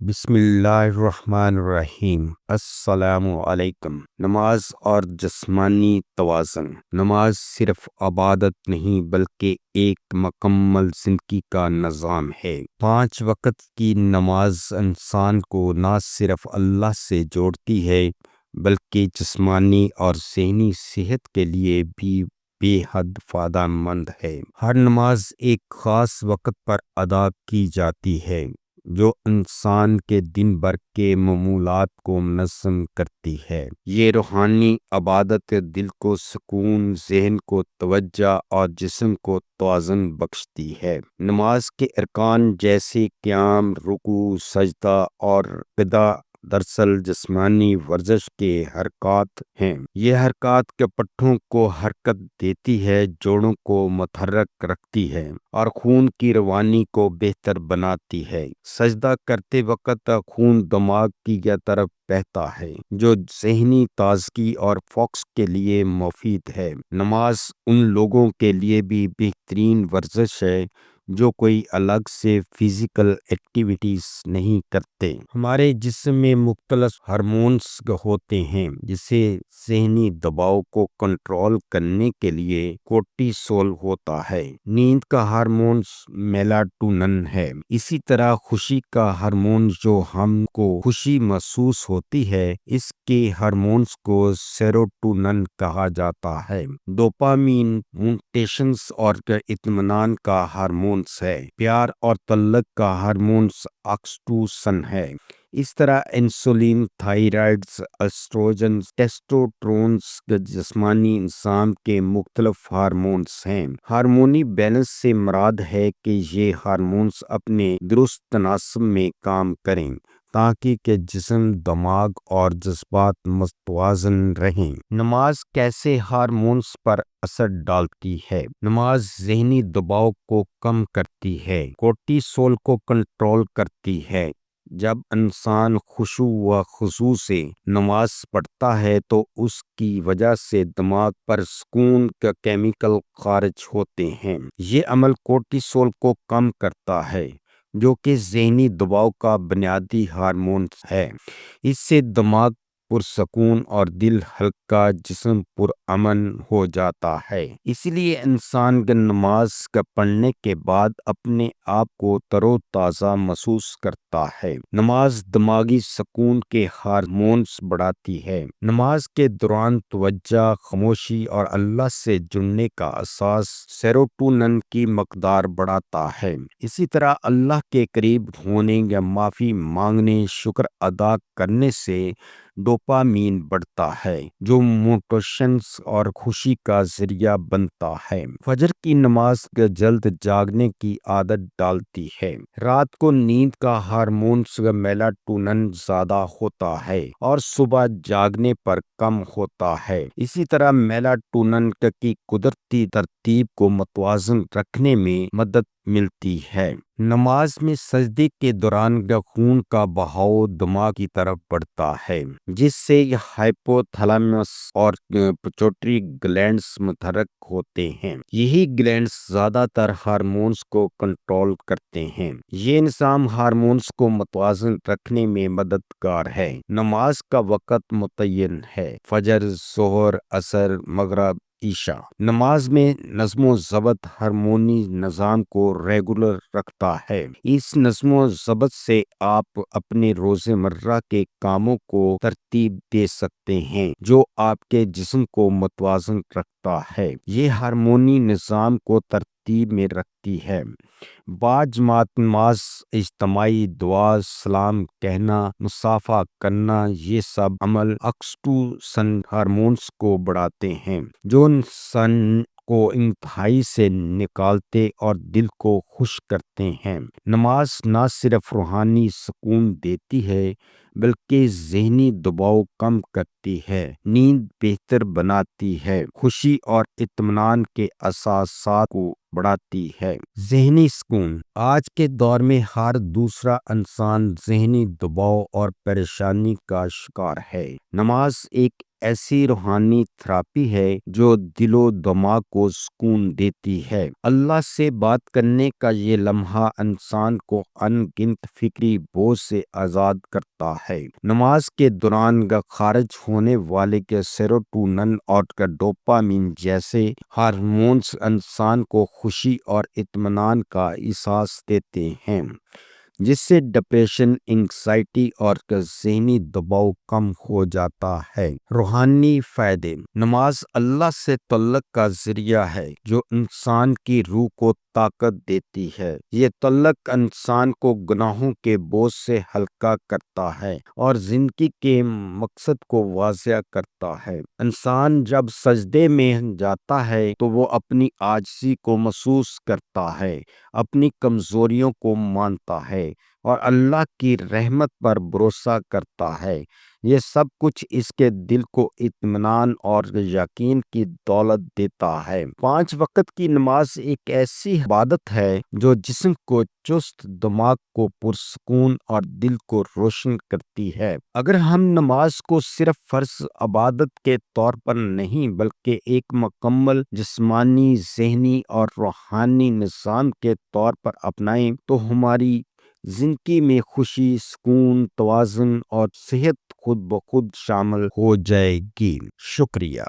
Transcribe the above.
بسم اللہ الرحمن الرحیم۔ السلام علیکم۔ نماز اور جسمانی توازن۔ نماز صرف عبادت نہیں بلکہ ایک مکمل زندگی کا نظام ہے۔ 5 وقت کی نماز انسان کو نہ صرف اللہ سے جوڑتی ہے بلکہ جسمانی اور ذہنی صحت کے لیے بھی بے حد فائدہ مند ہے۔ ہر نماز ایک خاص وقت پر ادا کی جاتی ہے جو انسان کے دن بھر کے معمولات کو منظم کرتی ہے۔ یہ روحانی عبادت دل کو سکون، ذہن کو توجہ اور جسم کو توازن بخشتی ہے۔ نماز کے ارکان جیسے قیام، رکوع، سجدہ اور قیام دراصل جسمانی ورزش کے حرکات ہیں۔ یہ حرکات کے پٹھوں کو حرکت دیتی ہے، جوڑوں کو متحرک رکھتی ہے اور خون کی روانی کو بہتر بناتی ہے۔ سجدہ کرتے وقت خون دماغ کی طرف بہتا ہے جو ذہنی تازگی اور فوکس کے لیے مفید ہے۔ نماز ان لوگوں کے لیے بھی بہترین ورزش ہے جو کوئی الگ سے فزیکل ایکٹیویٹیز نہیں کرتے۔ ہمارے جسم میں مختلف ہارمونز ہوتے ہیں جسے ذہنی دباؤ کو کنٹرول کرنے کے لیے کورٹیسول ہوتا ہے۔ نیند کا ہارمون میلاٹونن ہے۔ اسی طرح خوشی کا ہارمون جو ہم کو خوشی محسوس ہوتی ہے، اس کے ہارمونز کو سیروٹونن کہا جاتا ہے۔ ڈوپامین موٹیشنز اور اطمینان کا ہارمونز ہے۔ پیار اور تعلق کا ہارمونز آکسیٹوسن ہے۔ اس طرح انسولین، تھائرائیڈز، ایسٹروجنز، ٹیسٹوسٹیرونز جسمانی نظام کے مختلف ہارمونز ہیں۔ ہارمونی بیلنس سے مراد ہے کہ یہ ہارمونز اپنے درست تناسب میں کام کریں تاکہ کہ جسم، دماغ اور جذبات متوازن رہیں۔ نماز کیسے ہارمونز پر اثر ڈالتی ہے؟ نماز ذہنی دباؤ کو کم کرتی ہے، کورٹیسول کو کنٹرول کرتی ہے۔ جب انسان خشوع و خضوع سے نماز پڑھتا ہے تو اس کی وجہ سے دماغ پر سکون کے کیمیکل خارج ہوتے ہیں۔ یہ عمل کورٹیسول کو کم کرتا ہے جو کہ ذہنی دباؤ کا بنیادی ہارمون ہے۔ اس سے دماغ پرسکون اور دل ہلکا، جسم پرامن ہو جاتا ہے۔ اس لیے انسان نماز پڑھنے کے بعد اپنے آپ کو تر و تازہ محسوس کرتا ہے۔ نماز دماغی سکون کے ہارمونز بڑھاتی ہے۔ نماز کے دوران توجہ، خاموشی اور اللہ سے جڑنے کا احساس سیروٹونن کی مقدار بڑھاتا ہے۔ اسی طرح اللہ کے قریب ہونے یا معافی مانگنے، شکر ادا کرنے سے ڈوپامین بڑھتا ہے جو موٹیشنز اور خوشی کا ذریعہ بنتا ہے۔ فجر کی نماز جلد جاگنے کی عادت ڈالتی ہے۔ رات کو نیند کا ہارمون میلاٹونن زیادہ ہوتا ہے اور صبح جاگنے پر کم ہوتا ہے۔ اسی طرح میلاٹونن کی قدرتی ترتیب کو متوازن رکھنے میں مدد ملتی ہے۔ نماز میں سجدے کے دوران خون کا بہاؤ دماغ کی طرف بڑھتا ہے جس سے ہائپو تھیلیمس اور پیٹیوٹری گلینڈز متحرک ہوتے ہیں۔ یہی گلینڈز زیادہ تر ہارمونز کو کنٹرول کرتے ہیں۔ یہ نظام ہارمونز کو متوازن رکھنے میں مددگار ہے۔ نماز کا وقت متعین ہے: فجر، ظہر، عصر، مغرب، عشاء۔ نماز میں نظم و ضبط ہارمونی نظام کو ریگولر رکھتا ہے۔ اس نظم و ضبط سے آپ اپنے روزمرہ کے کاموں کو ترتیب دے سکتے ہیں جو آپ کے جسم کو متوازن رکھتا ہے۔ یہ ہارمونی نظام کو ترتیب میں رکھتی ہے۔ باجماعت نماز، اجتماعی دعا، سلام کہنا، مصافحہ کرنا، یہ سب عمل آکسیٹوسن ہارمونز کو بڑھاتے ہیں جو انسان کو انتہائی سے نکالتے اور دل کو خوش کرتے ہیں۔ نماز نہ صرف روحانی سکون دیتی ہے بلکہ ذہنی دباؤ کم کرتی ہے، نیند بہتر بناتی ہے، خوشی اور اطمینان کے احساسات کو بڑھاتی ہے۔ ذہنی سکون۔ آج کے دور میں ہر دوسرا انسان ذہنی دباؤ اور پریشانی کا شکار ہے۔ نماز ایک ایسی روحانی تھراپی ہے جو دل و دماغ کو سکون دیتی ہے۔ اللہ سے بات کرنے کا یہ لمحہ انسان کو ان گنت فکری بوجھ سے آزاد کرتا ہے۔ نماز کے دوران خارج ہونے والے کے سیروٹونن اور ڈوپامین جیسے ہارمونز انسان کو خوشی اور اطمینان کا احساس دیتے ہیں، جس سے ڈپریشن، انگزائٹی اور ذہنی دباؤ کم ہو جاتا ہے۔ روحانی فائدے: نماز اللہ سے تعلق کا ذریعہ ہے جو انسان کی روح کو طاقت دیتی ہے۔ یہ تعلق انسان کو گناہوں کے بوجھ سے ہلکا کرتا ہے اور زندگی کے مقصد کو واضح کرتا ہے۔ انسان جب سجدے میں جاتا ہے تو وہ اپنی عاجزی کو محسوس کرتا ہے، اپنی کمزوریوں کو مانتا ہے اور اللہ کی رحمت پر بھروسہ کرتا ہے۔ یہ سب کچھ اس کے دل کو اطمینان اور یقین کی دولت دیتا ہے۔ 5 وقت کی نماز ایک ایسی عبادت ہے جو جسم کو چست، دماغ کو پرسکون اور دل کو روشن کرتی ہے۔ اگر ہم نماز کو صرف فرض عبادت کے طور پر نہیں بلکہ ایک مکمل جسمانی، ذہنی اور روحانی نظام کے طور پر اپنائیں تو ہماری زندگی میں خوشی، سکون، توازن اور صحت خود بخود شامل ہو جائے گی۔ شکریہ۔